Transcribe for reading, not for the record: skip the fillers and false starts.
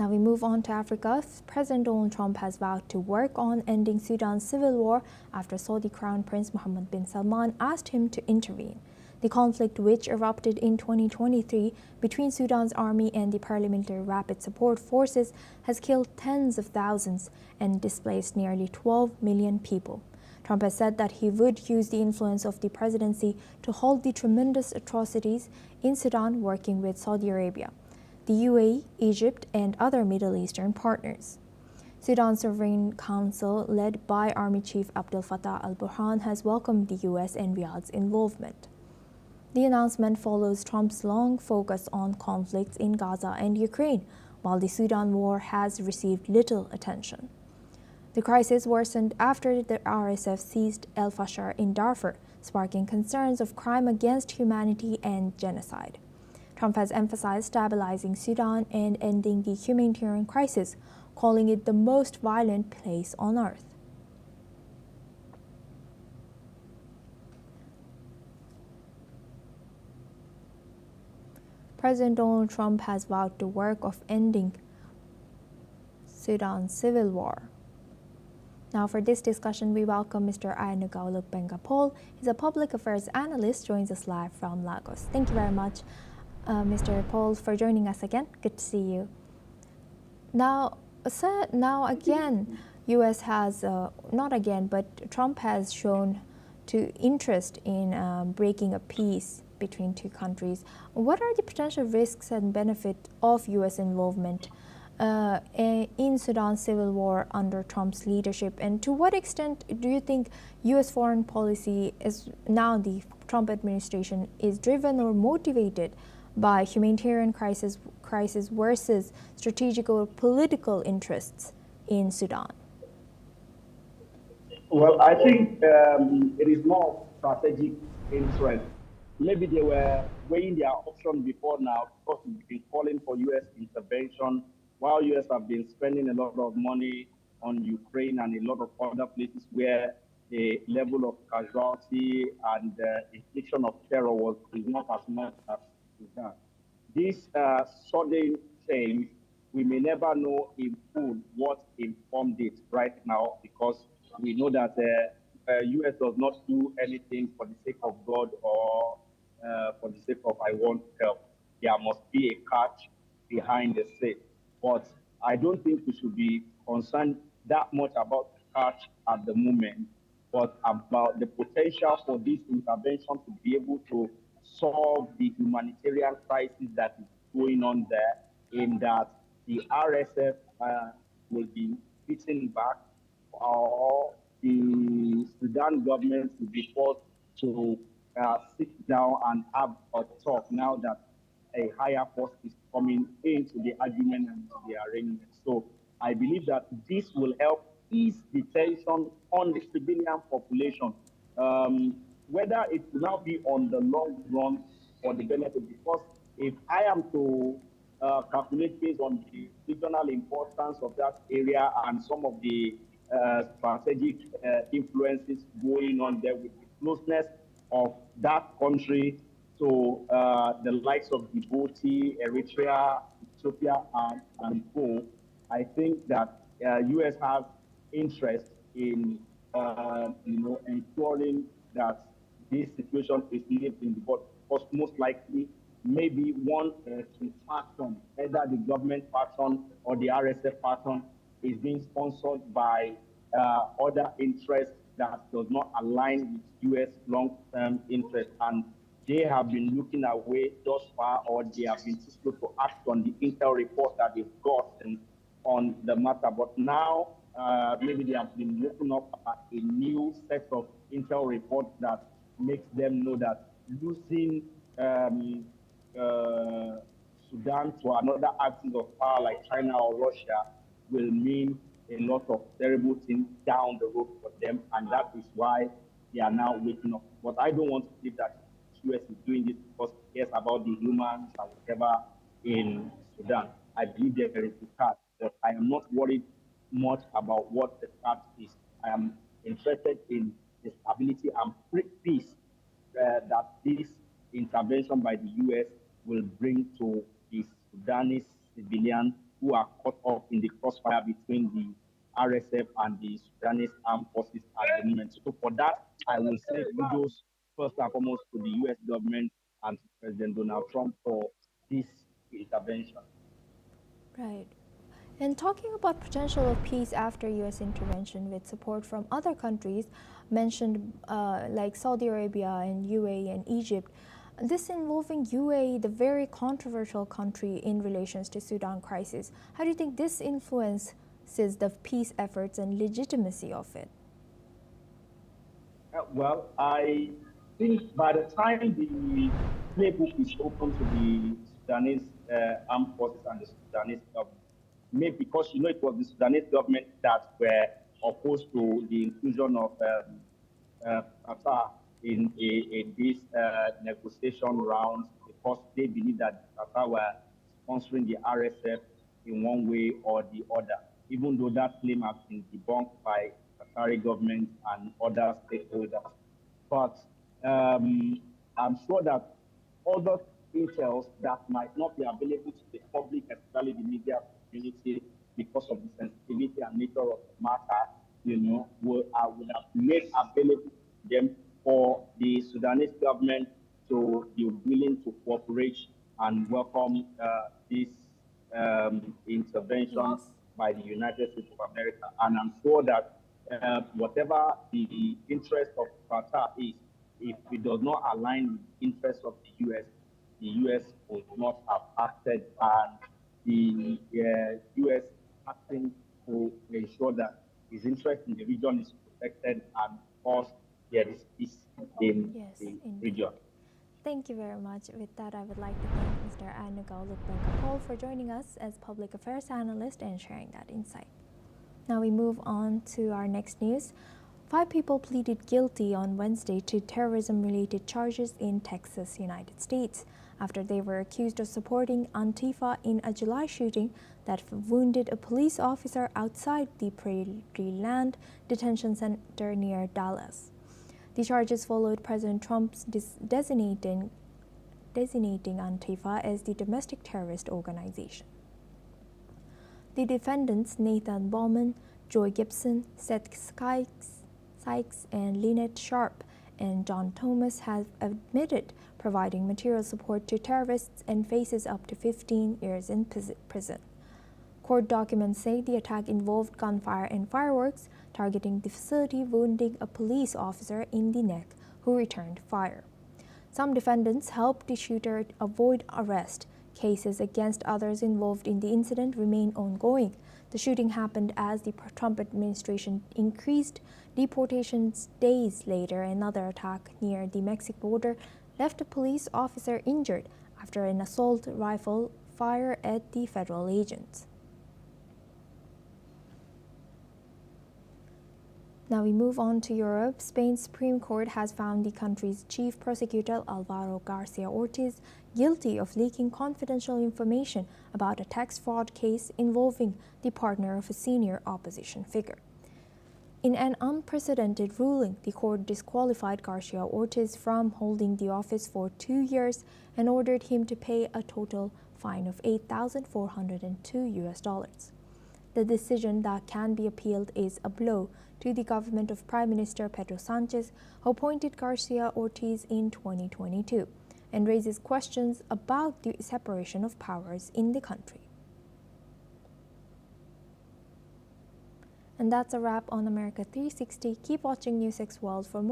Now we move on to Africa. President Donald Trump has vowed to work on ending Sudan's civil war after Saudi Crown Prince Mohammed bin Salman asked him to intervene. The conflict, which erupted in 2023 between Sudan's army and the paramilitary Rapid Support Forces, has killed tens of thousands and displaced nearly 12 million people. Trump has said that he would use the influence of the presidency to halt the tremendous atrocities in Sudan, working with Saudi Arabia, the UAE, Egypt, and other Middle Eastern partners. Sudan's Sovereign Council, led by Army Chief Abdel Fattah al-Burhan, has welcomed the U.S. and Riyadh's involvement. The announcement follows Trump's long focus on conflicts in Gaza and Ukraine, while the Sudan war has received little attention. The crisis worsened after the RSF seized El Fasher in Darfur, sparking concerns of crime against humanity and genocide. Trump has emphasized stabilizing Sudan and ending the humanitarian crisis, calling it the most violent place on earth. President Donald Trump has vowed to work of ending Sudan's civil war. Now for this discussion, we welcome Mr. Ayanagauluk Bengapol. He's a public affairs analyst, joins us live from Lagos. Thank you very much, Mr. Paul, for joining us again. Good to see you. Now again, U.S. has, not again, but Trump has shown interest in breaking a peace between two countries. What are the potential risks and benefits of U.S. involvement in Sudan's civil war under Trump's leadership, and to what extent do you think U.S. foreign policy is now the Trump administration is driven or motivated by humanitarian crisis versus strategic or political interests in Sudan? Well, I think it is more strategic interest. Maybe they were weighing their options before now because we've been calling for U.S. intervention, while U.S. have been spending a lot of money on Ukraine and a lot of other places where the level of casualty and infliction of terror is not as much as Sudan. This sudden change, we may never know in full what informed it right now, because we know that U.S. does not do anything for the sake of God or for the sake of I want help. There must be a catch behind the scene. But I don't think we should be concerned that much about the catch at the moment, but about the potential for this intervention to be able to solve the humanitarian crisis that is going on there, in that the RSF will be beaten back, or the Sudan government will be forced to sit down and have a talk now that a higher force is coming into the argument and the arrangement. So I believe that this will help ease the tension on the civilian population, whether it will now be on the long run or the benefit. Because if I am to calculate based on the regional importance of that area and some of the strategic influences going on there with the closeness of that country to the likes of Djibouti, Eritrea, Ethiopia, and co, I think that U.S. has interest in ensuring that this situation is lived in, because most likely maybe one faction, either the government faction or the RSF faction, is being sponsored by other interests that does not align with U.S. long-term interests, and they have been looking away thus far, or they have been too slow to act on the intel report that they've gotten on the matter. But now, maybe they have been looking up a new set of intel reports that makes them know that losing Sudan to another axis of power like China or Russia will mean a lot of terrible things down the road for them, and that is why they are now waking up. But I don't want to believe that the US is doing this because it cares about the humans and whatever in Sudan. I believe there is a catch, but I am not worried much about what the catch is. I am interested in the stability and peace that this intervention by the US will bring to the Sudanese civilian who are caught up in the crossfire between the RSF and the Sudanese armed forces at the moment. So for that, I will say kudos first and foremost to the U.S. government and to President Donald Trump for this intervention. Right. And talking about potential of peace after U.S. intervention with support from other countries mentioned like Saudi Arabia and UAE and Egypt, this involving UAE, the very controversial country in relations to Sudan crisis. How do you think this influences the peace efforts and legitimacy of it? Well, I think by the time the playbook is open to the Sudanese armed forces and the Sudanese government, maybe because it was the Sudanese government that were opposed to the inclusion of Qatar in this negotiation round because they believe that Qatar were sponsoring the RSF in one way or the other, even though that claim has been debunked by Qatari government and other stakeholders. But I'm sure that other intel that might not be available to the public, especially the media community, because of the sensitivity and nature of the matter, would have made available to them for the Sudanese government to be willing to cooperate and welcome this intervention by the United States of America. And I'm sure that whatever the interest of Qatar is, if it does not align with the interest of the U.S. would not have acted, and the U.S. acting to ensure that his interest in the region is protected and, of course, there is peace in the region. Thank you very much. With that, I would like to thank Mr. Anagal Lukbenkapol for joining us as Public Affairs Analyst and sharing that insight. Now we move on to our next news. 5 people pleaded guilty on Wednesday to terrorism-related charges in Texas, United States, after they were accused of supporting Antifa in a July shooting that wounded a police officer outside the Prairie Land Detention Center near Dallas. The charges followed President Trump's designating Antifa as the domestic terrorist organization. The defendants, Nathan Bowman, Joy Gibson, Seth Sykes, and Lynette Sharp, and John Thomas, have admitted providing material support to terrorists and faces up to 15 years in prison. Court documents say the attack involved gunfire and fireworks, targeting the facility, wounding a police officer in the neck who returned fire. Some defendants helped the shooter avoid arrest. Cases against others involved in the incident remain ongoing. The shooting happened as the Trump administration increased deportations days later. Another attack near the Mexico border left a police officer injured after an assault rifle fire at the federal agents. Now we move on to Europe. Spain's Supreme Court has found the country's chief prosecutor, Alvaro Garcia Ortiz, guilty of leaking confidential information about a tax fraud case involving the partner of a senior opposition figure. In an unprecedented ruling, the court disqualified Garcia Ortiz from holding the office for 2 years and ordered him to pay a total fine of $8,402. The decision that can be appealed is a blow to the government of Prime Minister Pedro Sanchez, who appointed Garcia Ortiz in 2022, and raises questions about the separation of powers in the country. And that's a wrap on America 360. Keep watching NewsX World for more